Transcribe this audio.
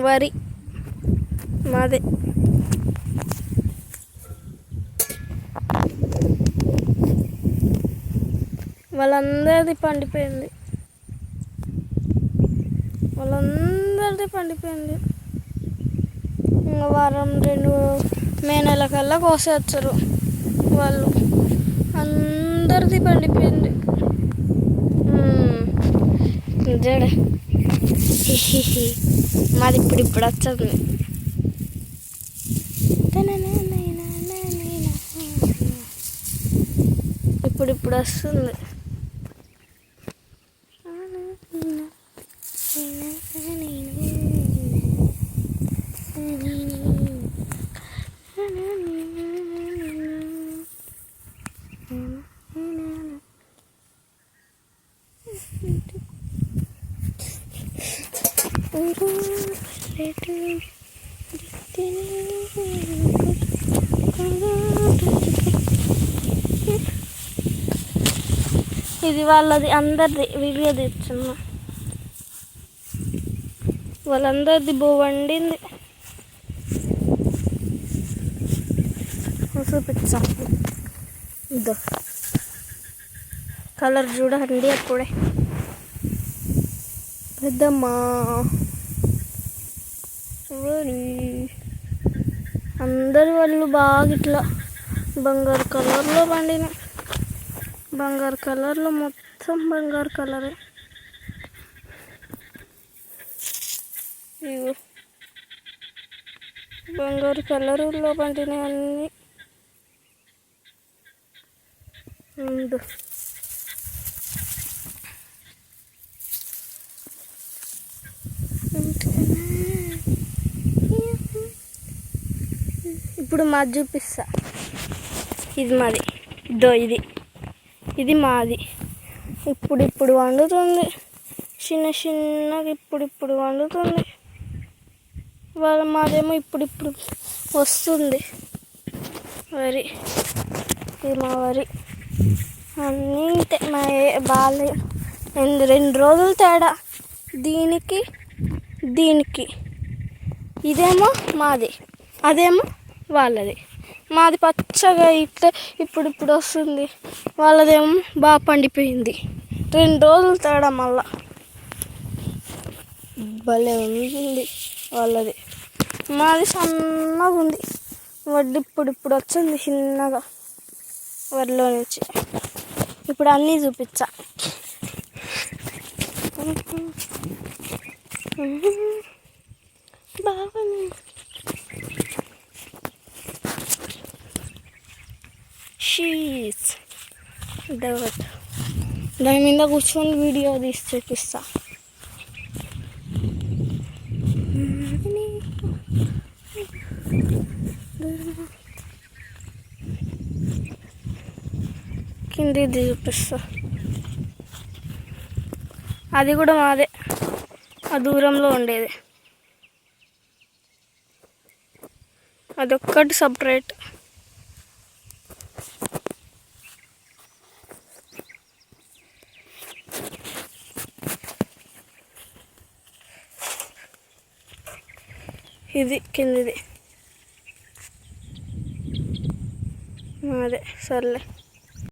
వరి మాదే. వాళ్ళందరిది పండిపోయింది. ఇంకా వారం 2 మే నెల కల్లా కోసేస్తారు వాళ్ళు. అందరిది పండిపోయింది. జడ మాది ఇప్పుడు వచ్చింది. ఇప్పుడు వస్తుంది. ఇది వాళ్ళది, అందరిది వీడియో తెచ్చున్నా. వాళ్ళందరిది వండింది. చూపించా, ఇదో కలర్ చూడండి. అప్పుడే పెద్దమ్మా అందరి వాళ్ళు బాగా ఇట్లా బంగారు కలర్లో పండిన. బంగారు కలర్లో మొత్తం బంగారు కలరే. ఇవి బంగారు కలర్లో పండినవి అన్నీ. ఇప్పుడు మాది చూపిస్తా. ఇది మాది, ఇది మాది. ఇప్పుడు వండుతుంది, చిన్నగా ఇప్పుడు వండుతుంది. మాదేమో ఇప్పుడు వస్తుంది వరి. ఇది మా వరి అన్నీ మా బాగా 2 రోజులు తేడా దీనికి. ఇదేమో మాది, అదేమో వాళ్ళది. మాది పచ్చగా ఇట్లా ఇప్పుడు వస్తుంది, వాళ్ళదేమో బాగా పండిపోయింది. 2 రోజులు తేడా. మళ్ళా భలే ఉంది వాళ్ళది. మాది సన్నగా ఉంది. వడ్డీ ఇప్పుడు వచ్చింది చిన్నగా వరిలో నుంచి. ఇప్పుడు అన్నీ చూపించా. బాగుంది. షీస్ దాని మీద కూర్చొని వీడియో తీసి చూపిస్తా. కిందిది చూపిస్తా. అది కూడా మాదే, ఆ దూరంలో ఉండేది. అదొక్కటి సపరేట్. ఇది కిందిది మాదే. సర్లే.